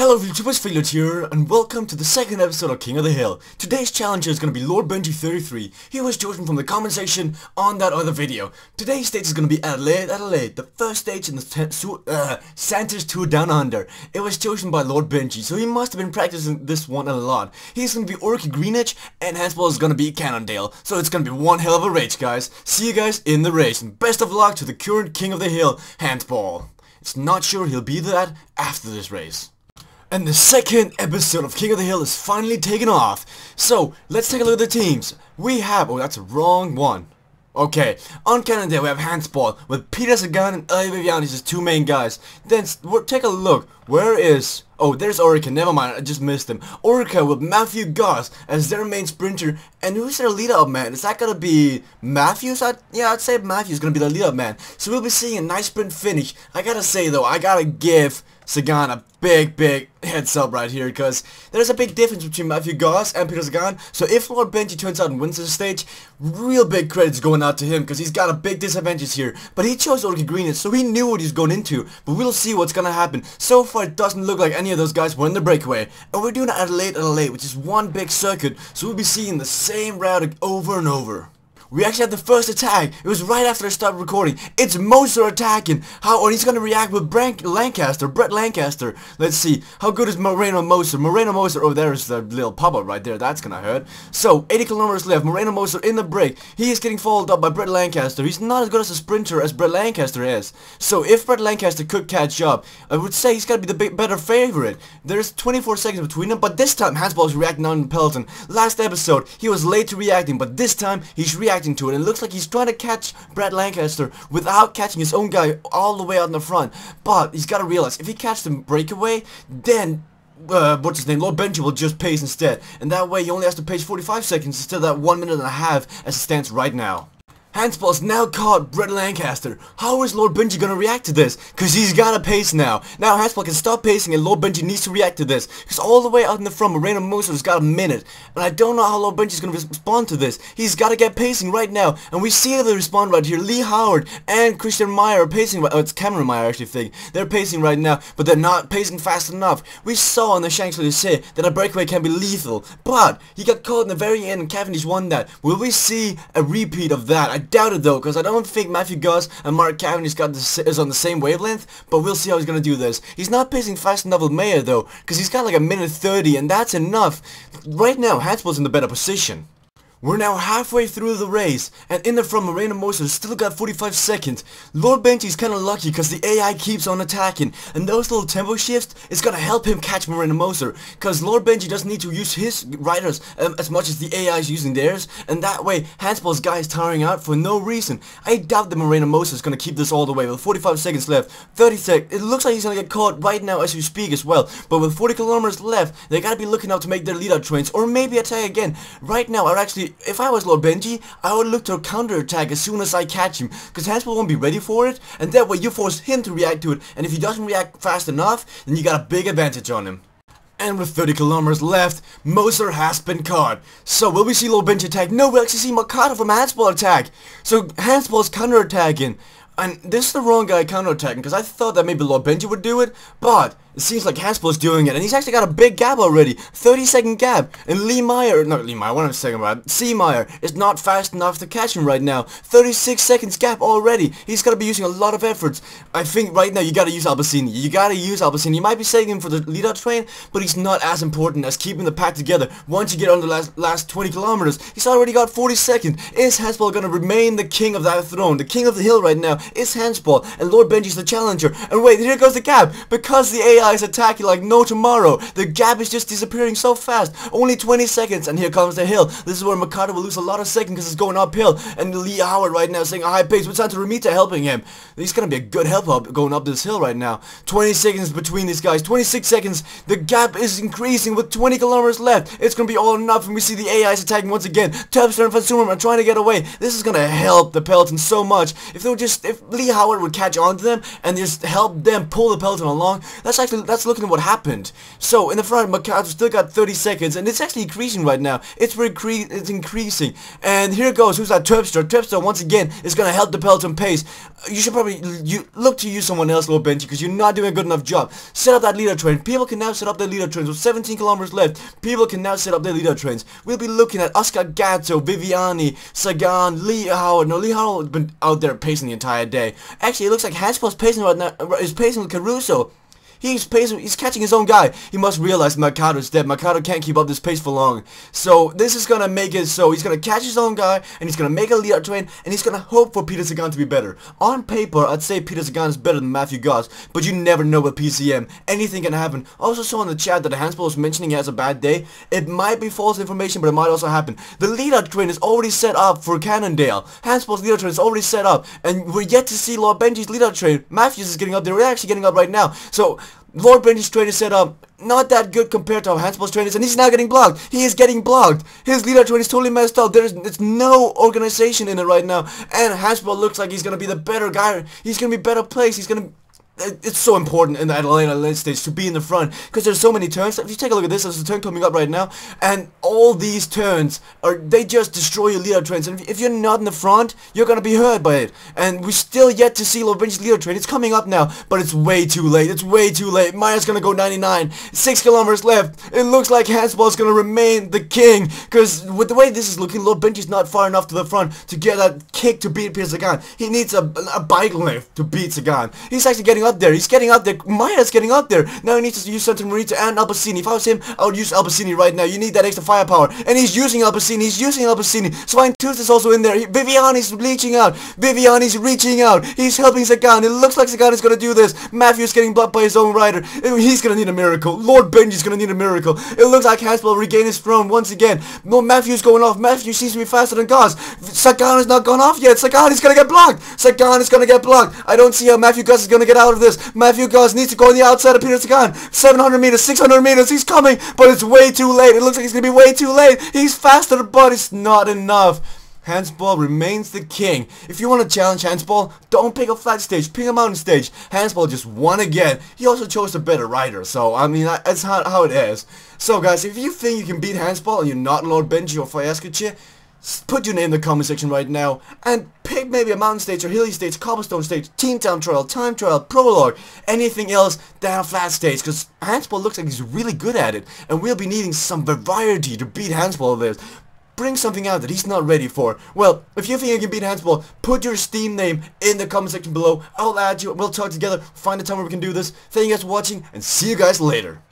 Hello YouTubers, Failure here, and welcome to the second episode of King of the Hill. Today's challenger is going to be Lord Benji 33. He was chosen from the comment section on that other video. Today's stage is going to be Adelaide, the first stage in the Santa's Tour Down Under. It was chosen by Lord Benji, so he must have been practicing this one a lot. He's going to be Orky Greenwich, and Handsball is going to be Cannondale. So it's going to be one hell of a race, guys. See you guys in the race, and best of luck to the current King of the Hill, Handsball. It's not sure he'll be that after this race. And the second episode of King of the Hill is finally taken off. So, let's take a look at the teams. We have... oh, that's the wrong one. Okay, on Cannondale we have Handsball with Peter Sagan and Vivian as his two main guys. Then, take a look. Where is... oh, there's Orica. Never mind, I just missed him. Orica with Matthew Goss as their main sprinter. And who's their lead-up man? Is that gonna be Matthews? I'd say Matthews is gonna be the lead-up man. So we'll be seeing a nice sprint finish. I gotta say though, I gotta give Sagan a big heads up right here, because there's a big difference between Matthew Goss and Peter Sagan. So if Lord Benji turns out and wins this stage, real big credits going out to him, because he's got a big disadvantage here. But he chose Orky Greenwich, so he knew what he was going into. But we'll see what's gonna happen. So far it doesn't look like any of those guys were in the breakaway. And we're doing Adelaide, which is one big circuit, so we'll be seeing the same route over and over. We actually had the first attack. It was right after I stopped recording. It's Moser attacking. And he's gonna react with Brett Lancaster. Let's see. How good is Moreno Moser? Oh, there's the little pop-up right there. That's gonna hurt. So, 80 kilometers left. Moreno Moser in the break. He is getting followed up by Brett Lancaster. He's not as good as a sprinter as Brett Lancaster is. So, if Brett Lancaster could catch up, I would say he's gotta be the better favorite. There's 24 seconds between them, but this time Handsball is reacting on the peloton. Last episode, he was late to reacting, but this time, he's reacting to it, and it looks like he's trying to catch Brett Lancaster without catching his own guy all the way out in the front. But he's got to realize, if he catches the breakaway, then what's his name, Lord Benji will just pace instead, and that way he only has to pace 45 seconds instead of that 1 minute and a half as it stands right now. Handsball's now caught Brett Lancaster. How is Lord Benji gonna react to this? Cause he's got a pace now. Now Handsball can stop pacing and Lord Benji needs to react to this. Cause all the way out in the front, Moreno Moser's got a minute. And I don't know how Lord Benji's gonna respond to this. He's gotta get pacing right now. And we see the respond right here. Lee Howard and Christian Meyer are pacing right... oh, it's Cameron Meyer I actually think. They're pacing right now, but they're not pacing fast enough. We saw on the Shanks-Lycée that a breakaway can be lethal. But he got caught in the very end and Cavendish won that. Will we see a repeat of that? I doubt it though, because I don't think Matthew Goss and Mark Cavendish is on the same wavelength, but we'll see how he's going to do this. He's not pacing fast enough with Meyer though, because he's got like a minute 30, and that's enough. Right now, Handsball's in the better position. We're now halfway through the race, and in the front, Moreno Moser still got 45 seconds. Lord Benji's kinda lucky because the AI keeps on attacking, and those little tempo shifts is gonna help him catch Moreno Moser, because Lord Benji doesn't need to use his riders as much as the AI is using theirs, and that way, Handsball's guy is tiring out for no reason. I doubt that Moreno Moser is gonna keep this all the way, with 45 seconds left, 30 seconds, it looks like he's gonna get caught right now as we speak as well, but with 40 kilometers left, they gotta be looking out to make their lead-out trains, or maybe attack again. Right now, I would actually... if I was Lord Benji, I would look to a counter-attack as soon as I catch him, because Handsball won't be ready for it, and that way you force him to react to it, and if he doesn't react fast enough, then you got a big advantage on him. And with 30 kilometers left, Moser has been caught. So will we see Lord Benji attack? No, we'll actually see Mercado from Handsball attack. So Handsball's counter-attacking. And this is the wrong guy counter-attacking, because I thought that maybe Lord Benji would do it, but it seems like Handsball's doing it, and he's actually got a big gap already, 30-second gap, and C. Meyer is not fast enough to catch him right now, 36 seconds gap already. He's gotta be using a lot of efforts. I think right now you gotta use Albacini. You might be saving him for the lead-out train, but he's not as important as keeping the pack together. Once you get on the last 20 kilometers, he's already got 40 seconds. Is Handsball gonna remain the king of that throne? The king of the hill right now is Handsball, and Lord Benji's the challenger. And wait, here goes the gap, because the AI is attacking like no tomorrow. The gap is just disappearing so fast. Only 20 seconds, and here comes the hill. This is where Mercado will lose a lot of seconds because it's going uphill. And Lee Howard right now saying a high pace with Santa Remita helping him. He's gonna be a good help up going up this hill right now. 20 seconds between these guys. 26 seconds. The gap is increasing with 20 kilometers left. It's gonna be all enough, and we see the AIs attacking once again. Terpstra and Van Sumerman trying to get away. This is gonna help the peloton so much. If Lee Howard would catch on to them and just help them pull the peloton along, that's actually that's looking at what happened. So in the front, Mikado still got 30 seconds, and it's actually increasing right now. It's increasing. And here goes. Who's that? Terpstra. Terpstra once again is gonna help the peloton pace. You should probably look to use someone else, Lord Benji, because you're not doing a good enough job. Set up that leader train. People can now set up their leader trains. With 17 kilometers left, people can now set up their leader trains. We'll be looking at Oscar Gatto, Viviani, Sagan, Lee Howard. No, Lee Howard has been out there pacing the entire day. Actually, it looks like Handsball's pacing right now. Is pacing with Caruso. He's catching his own guy. He must realize Mikado's dead. Mikado can't keep up this pace for long. So this is gonna make it so he's gonna catch his own guy, and he's gonna make a leader train, and he's gonna hope for Peter Sagan to be better. On paper, I'd say Peter Sagan is better than Matthew Goss, but you never know with PCM. Anything can happen. Also saw in the chat that Handsball was mentioning he has a bad day. It might be false information, but it might also happen. The leader train is already set up for Cannondale. Handsball's leader train is already set up, and we're yet to see Lord Benji's leader train. Matthews is getting up there. We're actually getting up right now. So Lord Benji's train is set up not that good compared to how Handsball's train is, and he's now getting blocked. He is getting blocked. His leader train is totally messed up. There's no organization in it right now, and Handsball looks like he's gonna be the better guy. He's gonna be better placed. It's so important in the Adelaide stage to be in the front, because there's so many turns. If you take a look at this, there's a turn coming up right now, and all these turns they just destroy your leader trains, and if you're not in the front, you're gonna be hurt by it. And we still yet to see Lord Benji's leader train. It's coming up now, but it's way too late. It's way too late. Maya's gonna go 99, 6 kilometers left. It looks like Handsball's gonna remain the king, because with the way this is looking, Lord Benji's not far enough to the front to get that kick to beat Peter Sagan. He needs a bike lift to beat Sagan. He's actually getting up there. He's getting up there. Maya's getting up there. Now he needs to use Santa Marita and Albacini. If I was him, I would use Albacini right now. You need that extra firepower. And he's using Albacini. He's using Albacini. Swine Tooth is also in there. Viviani's reaching out. Viviani's reaching out. He's helping Sagan. It looks like Sagan is going to do this. Matthew's getting blocked by his own rider. He's going to need a miracle. Lord Benji's going to need a miracle. It looks like Handsball regained his throne once again. No, Matthew's going off. Matthew seems to be faster than Goss. Sagan has not gone off yet. Sagan is going to get blocked. Sagan is going to get blocked. I don't see how Matthew Goss is going to get out of this. Matthew Goss needs to go on the outside of Peter Sagan. 700 meters, 600 meters, he's coming, but it's way too late. It looks like he's going to be way too late. He's faster, but it's not enough. Handsball remains the king. If you want to challenge Handsball, don't pick a flat stage, pick a mountain stage. Handsball just won again. He also chose a better rider, so I mean, that's how it is. So guys, if you think you can beat Handsball and you're not Lord Benji or Fayaskache, put your name in the comment section right now, and pick maybe a mountain stage or hilly stage, cobblestone stage, teen town trial, time trial, prologue, anything else than a flat stage, because Handsball looks like he's really good at it, and we'll be needing some variety to beat Handsball this. Bring something out that he's not ready for. Well, if you think you can beat Handsball, put your Steam name in the comment section below. I'll add you, we'll talk together, find a time where we can do this. Thank you guys for watching, and see you guys later.